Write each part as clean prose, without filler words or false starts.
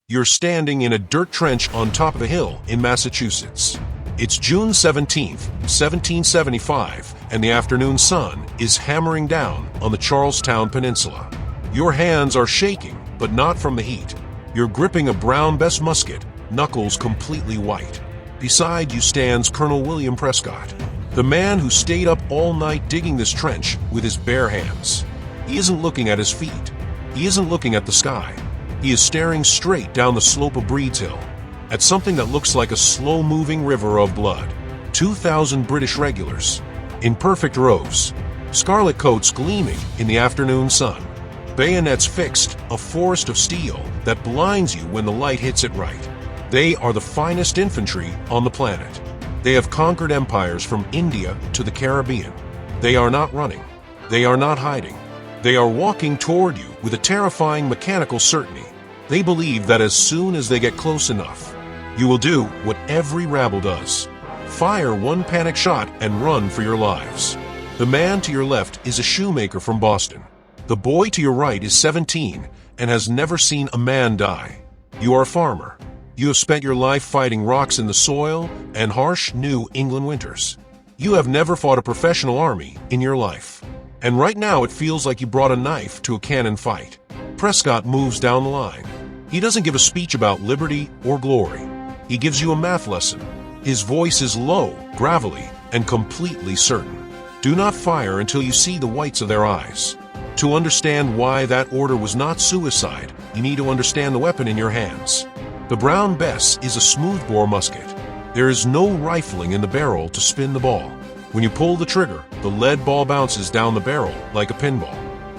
You're standing in a dirt trench on top of a hill in Massachusetts. It's June 17th, 1775, and the afternoon sun is hammering down on the Charlestown Peninsula. Your hands are shaking, but not from the heat. You're gripping a Brown Bess musket, knuckles completely white. Beside you stands Colonel William Prescott, the man who stayed up all night digging this trench with his bare hands. He isn't looking at his feet. He isn't looking at the sky. He is staring straight down the slope of Breed's Hill, at something that looks like a slow-moving river of blood. 2,000 British regulars, in perfect rows, scarlet coats gleaming in the afternoon sun, bayonets fixed, a forest of steel that blinds you when the light hits it right. They are the finest infantry on the planet. They have conquered empires from India to the Caribbean. They are not running. They are not hiding. They are walking toward you with a terrifying mechanical certainty. They believe that as soon as they get close enough, you will do what every rabble does. Fire one panic shot and run for your lives. The man to your left is a shoemaker from Boston. The boy to your right is 17 and has never seen a man die. You are a farmer. You have spent your life fighting rocks in the soil and harsh New England winters. You have never fought a professional army in your life. And right now it feels like you brought a knife to a cannon fight. Prescott moves down the line. He doesn't give a speech about liberty or glory. He gives you a math lesson. His voice is low, gravelly, and completely certain. Do not fire until you see the whites of their eyes. To understand why that order was not suicide, you need to understand the weapon in your hands. The Brown Bess is a smoothbore musket. There is no rifling in the barrel to spin the ball. When you pull the trigger, the lead ball bounces down the barrel like a pinball.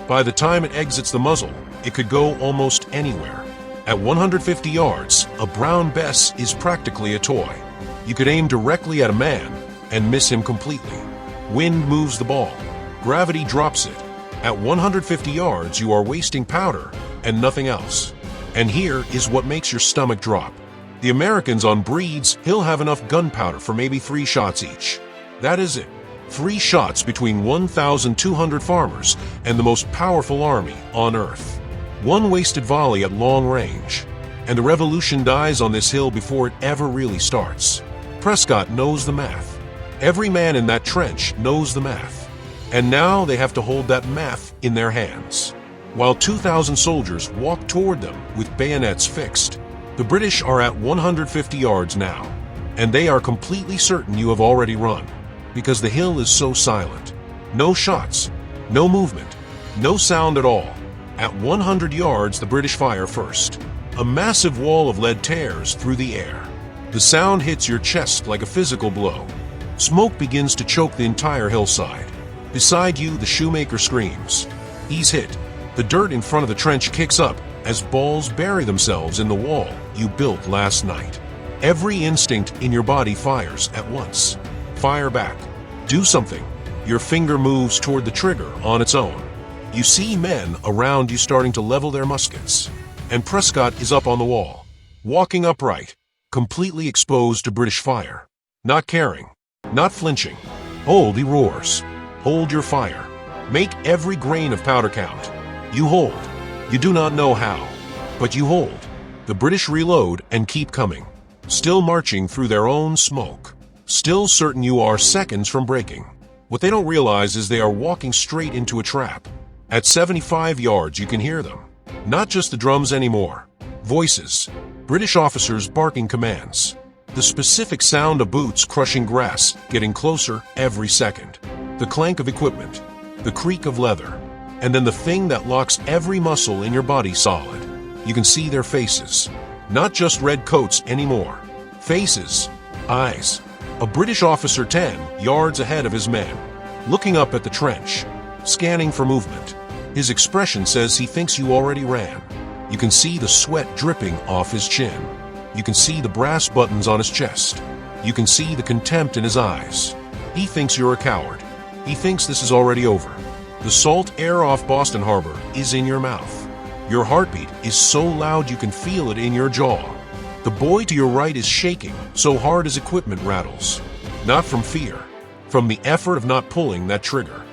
By the time it exits the muzzle, it could go almost anywhere. At 150 yards, a Brown Bess is practically a toy. You could aim directly at a man and miss him completely. Wind moves the ball. Gravity drops it. At 150 yards, you are wasting powder and nothing else. And here is what makes your stomach drop. The Americans on Breed's Hill have enough gunpowder for maybe 3 shots each. That is it. 3 shots between 1,200 farmers and the most powerful army on earth. 1 wasted volley at long range, and the revolution dies on this hill before it ever really starts. Prescott knows the math. Every man in that trench knows the math. And now they have to hold that math in their hands. While 2,000 soldiers walk toward them with bayonets fixed, the British are at 150 yards now, and they are completely certain you have already run, because the hill is so silent. No shots, no movement, no sound at all. At 100 yards, the British fire first. A massive wall of lead tears through the air. The sound hits your chest like a physical blow. Smoke begins to choke the entire hillside. Beside you, the shoemaker screams. He's hit. The dirt in front of the trench kicks up as balls bury themselves in the wall you built last night. Every instinct in your body fires at once. Fire back. Do something. Your finger moves toward the trigger on its own. You see men around you starting to level their muskets. And Prescott is up on the wall, walking upright, completely exposed to British fire. Not caring, not flinching. Hold, he roars. Hold your fire. Make every grain of powder count. You hold. You do not know how, but you hold. The British reload and keep coming, still marching through their own smoke, still certain you are seconds from breaking. What they don't realize is they are walking straight into a trap. At 75 yards, you can hear them. Not just the drums anymore. Voices. British officers barking commands. The specific sound of boots crushing grass, getting closer every second. The clank of equipment. The creak of leather. And then the thing that locks every muscle in your body solid. You can see their faces. Not just red coats anymore. Faces. Eyes. A British officer 10 yards ahead of his men, looking up at the trench, scanning for movement. His expression says he thinks you already ran. You can see the sweat dripping off his chin. You can see the brass buttons on his chest. You can see the contempt in his eyes. He thinks you're a coward. He thinks this is already over. The salt air off Boston Harbor is in your mouth. Your heartbeat is so loud you can feel it in your jaw. The boy to your right is shaking so hard his equipment rattles. Not from fear, from the effort of not pulling that trigger.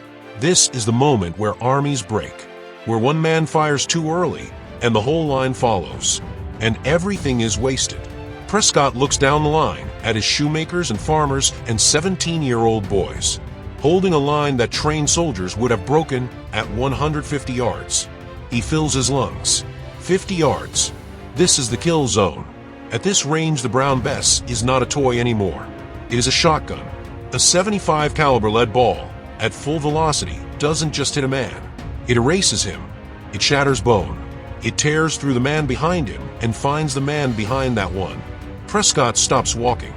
This is the moment where armies break, where one man fires too early and the whole line follows. and everything is wasted. Prescott looks down the line at his shoemakers and farmers and 17-year-old boys, holding a line that trained soldiers would have broken at 150 yards. He fills his lungs. 50 yards. This is the kill zone. At this range, the Brown Bess is not a toy anymore. It is a shotgun. A 75 caliber lead ball at full velocity doesn't just hit a man. It erases him. It shatters bone. It tears through the man behind him and finds the man behind that one. Prescott stops walking.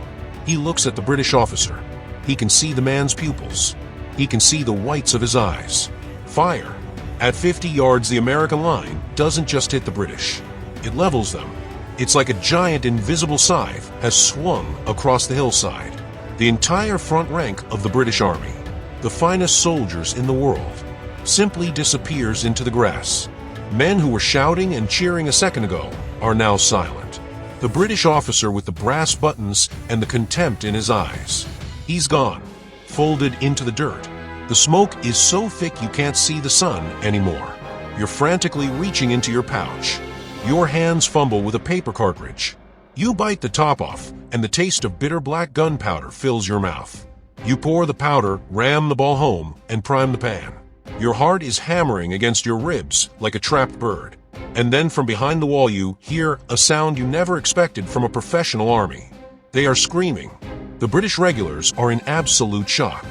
He looks at the British officer. He can see the man's pupils. He can see the whites of his eyes. Fire. At 50 yards, the American line doesn't just hit the British. It levels them. It's like a giant invisible scythe has swung across the hillside. The entire front rank of the British Army, the finest soldiers in the world, simply disappears into the grass. Men who were shouting and cheering a second ago are now silent. The British officer with the brass buttons and the contempt in his eyes. He's gone, folded into the dirt. The smoke is so thick you can't see the sun anymore. You're frantically reaching into your pouch. Your hands fumble with a paper cartridge. You bite the top off, and the taste of bitter black gunpowder fills your mouth. You pour the powder, ram the ball home, and prime the pan. Your heart is hammering against your ribs like a trapped bird. And then from behind the wall you hear a sound you never expected from a professional army. They are screaming. The British regulars are in absolute shock.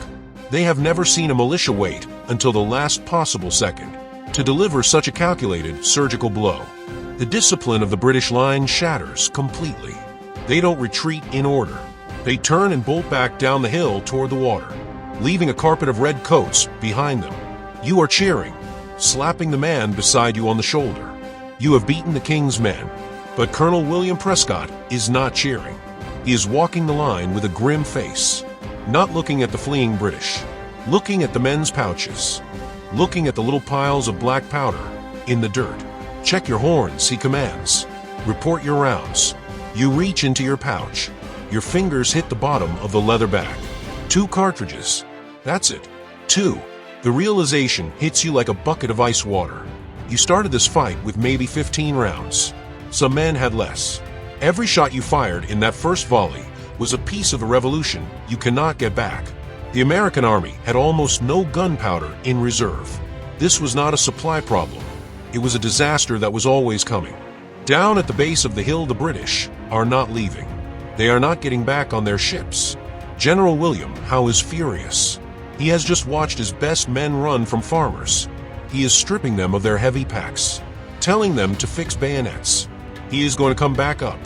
They have never seen a militia wait until the last possible second to deliver such a calculated surgical blow. The discipline of the British line shatters completely. They don't retreat in order. They turn and bolt back down the hill toward the water, leaving a carpet of red coats behind them. You are cheering, slapping the man beside you on the shoulder. You have beaten the King's men, but Colonel William Prescott is not cheering. He is walking the line with a grim face, not looking at the fleeing British, looking at the men's pouches, looking at the little piles of black powder in the dirt. Check your horns, he commands. Report your rounds. You reach into your pouch. Your fingers hit the bottom of the leather bag. 2 cartridges. That's it. 2. The realization hits you like a bucket of ice water. You started this fight with maybe 15 rounds. Some men had less. Every shot you fired in that first volley was a piece of the revolution you cannot get back. The American army had almost no gunpowder in reserve. This was not a supply problem. It was a disaster that was always coming. Down at the base of the hill, the British are not leaving. They are not getting back on their ships. General William Howe is furious. He has just watched his best men run from farmers. He is stripping them of their heavy packs, telling them to fix bayonets. He is going to come back up,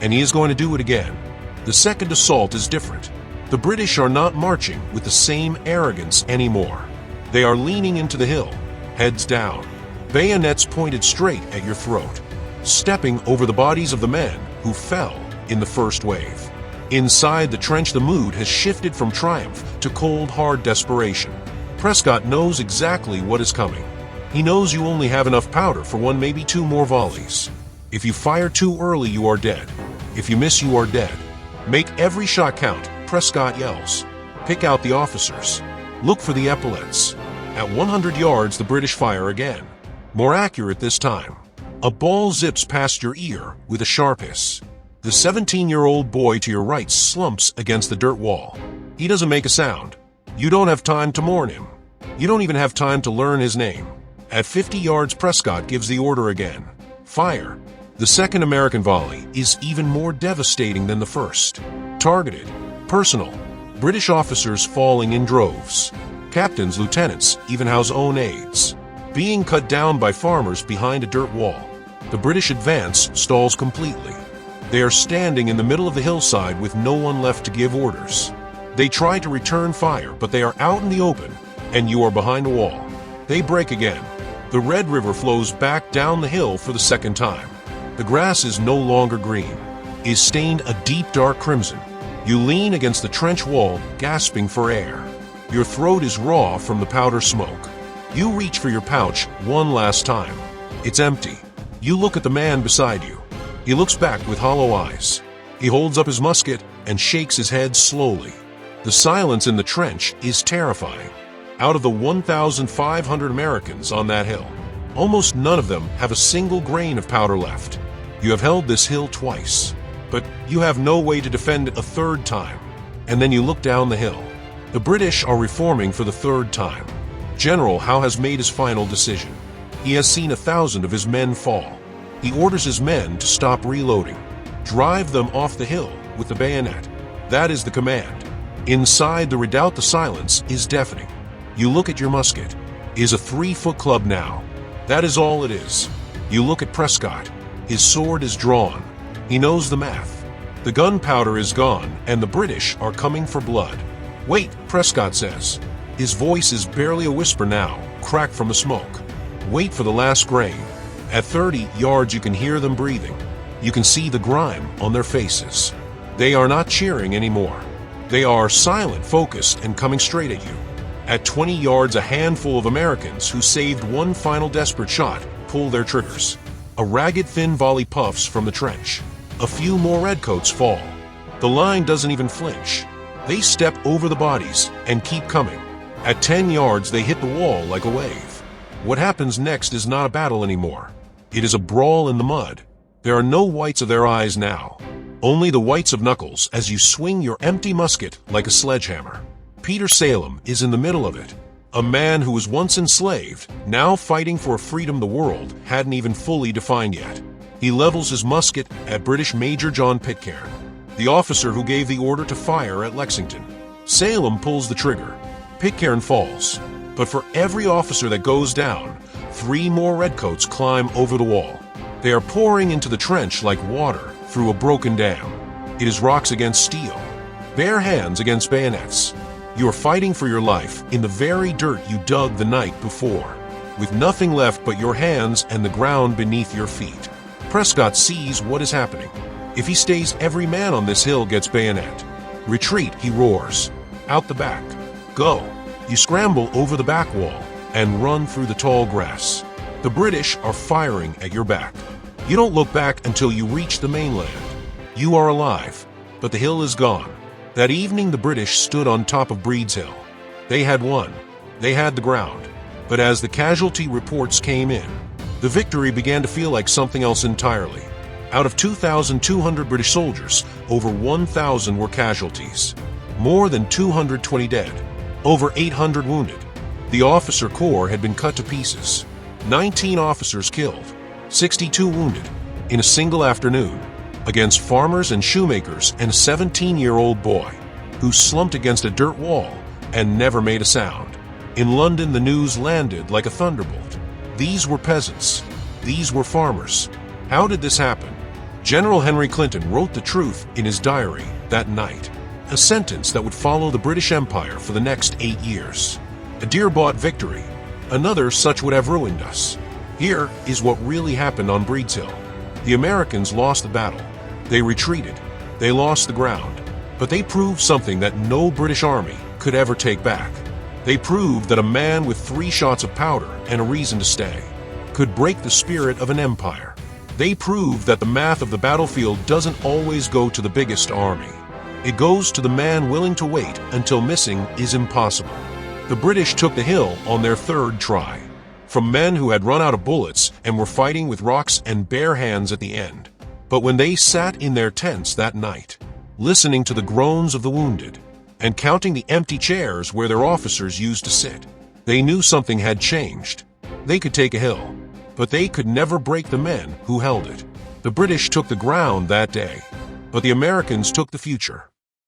and he is going to do it again. The second assault is different. The British are not marching with the same arrogance anymore. They are leaning into the hill, heads down, bayonets pointed straight at your throat, stepping over the bodies of the men who fell in the first wave. Inside the trench, the mood has shifted from triumph to cold, hard desperation. Prescott knows exactly what is coming. He knows you only have enough powder for 1, maybe 2 more volleys. If you fire too early, you are dead. If you miss, you are dead. Make every shot count, Prescott yells. Pick out the officers. Look for the epaulets. At 100 yards, the British fire again. More accurate this time. A ball zips past your ear with a sharp hiss. The 17-year-old boy to your right slumps against the dirt wall. He doesn't make a sound. You don't have time to mourn him. You don't even have time to learn his name. At 50 yards, Prescott gives the order again. Fire. The second American volley is even more devastating than the first. Targeted. Personal. British officers falling in droves. Captains, lieutenants, even Howe's own aides, being cut down by farmers behind a dirt wall. The British advance stalls completely. They are standing in the middle of the hillside with no one left to give orders. They try to return fire, but they are out in the open, and you are behind a wall. They break again. The Red River flows back down the hill for the second time. The grass is no longer green, is stained a deep dark crimson. You lean against the trench wall, gasping for air. Your throat is raw from the powder smoke. You reach for your pouch one last time. It's empty. You look at the man beside you. He looks back with hollow eyes. He holds up his musket and shakes his head slowly. The silence in the trench is terrifying. Out of the 1,500 Americans on that hill, almost none of them have a single grain of powder left. You have held this hill twice, but you have no way to defend it a third time. And then you look down the hill. The British are reforming for the third time. General Howe has made his final decision. He has seen 1,000 of his men fall. He orders his men to stop reloading. Drive them off the hill with the bayonet. That is the command. Inside the redoubt, the silence is deafening. You look at your musket. It is a 3-foot club now. That is all it is. You look at Prescott. His sword is drawn. He knows the math. The gunpowder is gone, and the British are coming for blood. Wait, Prescott says. His voice is barely a whisper now, cracked from the smoke. Wait for the last grain. At 30 yards you can hear them breathing. You can see the grime on their faces. They are not cheering anymore. They are silent, focused, and coming straight at you. At 20 yards, a handful of Americans who saved one final desperate shot pull their triggers. A ragged, thin volley puffs from the trench. A few more redcoats fall. The line doesn't even flinch. They step over the bodies and keep coming. At 10 yards, they hit the wall like a wave. What happens next is not a battle anymore. It is a brawl in the mud. There are no whites of their eyes now. Only the whites of knuckles as you swing your empty musket like a sledgehammer. Peter Salem is in the middle of it. A man who was once enslaved, now fighting for a freedom the world hadn't even fully defined yet. He levels his musket at British Major John Pitcairn, the officer who gave the order to fire at Lexington. Salem pulls the trigger. Pitcairn falls. But for every officer that goes down, 3 more redcoats climb over the wall. They are pouring into the trench like water through a broken dam. It is rocks against steel, bare hands against bayonets. You are fighting for your life in the very dirt you dug the night before, with nothing left but your hands and the ground beneath your feet. Prescott sees what is happening. If he stays, every man on this hill gets bayonet. Retreat, he roars. Out the back. Go. You scramble over the back wall and run through the tall grass. The British are firing at your back. You don't look back until you reach the mainland. You are alive, but the hill is gone. That evening the British stood on top of Breed's Hill. They had won. They had the ground. But as the casualty reports came in, the victory began to feel like something else entirely. Out of 2,200 British soldiers, over 1,000 were casualties. More than 220 dead. Over 800 wounded. The officer corps had been cut to pieces. 19 officers killed. 62 wounded. In a single afternoon. Against farmers and shoemakers and a 17-year-old boy who slumped against a dirt wall and never made a sound. In London, the news landed like a thunderbolt. These were peasants. These were farmers. How did this happen? General Henry Clinton wrote the truth in his diary that night. A sentence that would follow the British Empire for the next 8 years. A dear-bought victory. Another such would have ruined us. Here is what really happened on Breed's Hill. The Americans lost the battle. They retreated. They lost the ground. But they proved something that no British army could ever take back. They proved that a man with 3 shots of powder and a reason to stay could break the spirit of an empire. They proved that the math of the battlefield doesn't always go to the biggest army. It goes to the man willing to wait until missing is impossible. The British took the hill on their 3rd try, from men who had run out of bullets and were fighting with rocks and bare hands at the end. But when they sat in their tents that night, listening to the groans of the wounded, and counting the empty chairs where their officers used to sit, they knew something had changed. They could take a hill, but they could never break the men who held it. The British took the ground that day, but the Americans took the future.